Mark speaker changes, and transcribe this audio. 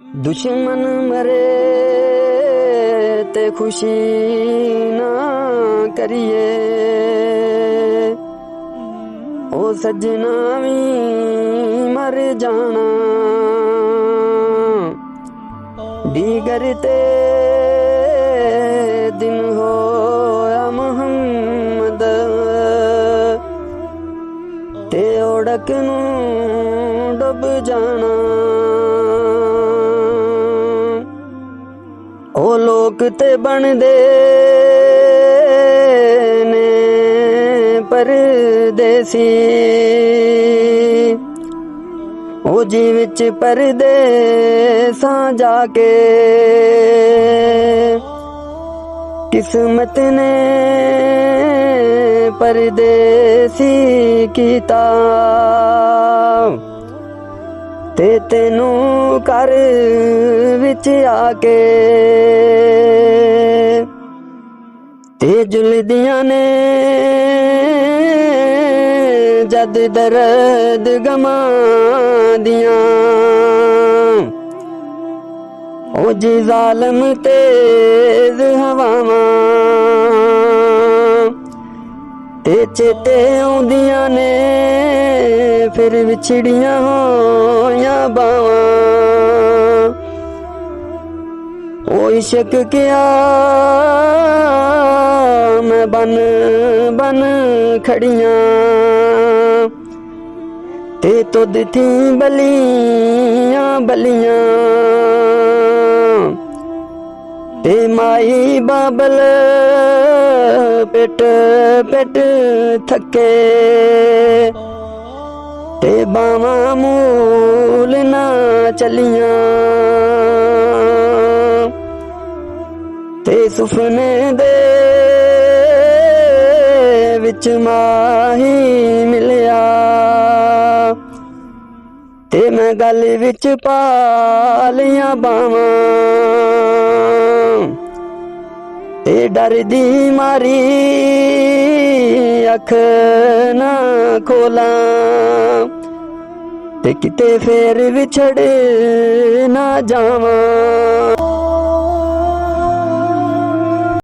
Speaker 1: दुश्मन मरे ते खुशी ना करिए, ओ सजना भी मर जाना। दीगर ते दिन होया मुहम्मद, ते ओड़क नू डुब जाना। ओ लोक ते बनदे ने परदेसी, ओ जी विच परदेसां जाके किस्मत ने परदेसी कीता। ते तेनू घर विच आके ते जुलदियां ने जद दर्द गमा दियां। ओ जी जालम तेज हवावां ते चेते आउंदियां ने फिर विछड़ियां होया बावां। ओ इश्क किया मैं बन बन खड़ियां, ते तुद थी बलियां बलियां। ते माई बाबल पेट पेट थके, ते बावां मूल ना चलियां। ते सुफने दे विच माही मिलिया, ते मैं गल विच पालियां बावां। ते डर दी मारी अख ना खोलां, ते किते फेर विछड़ ना जावां।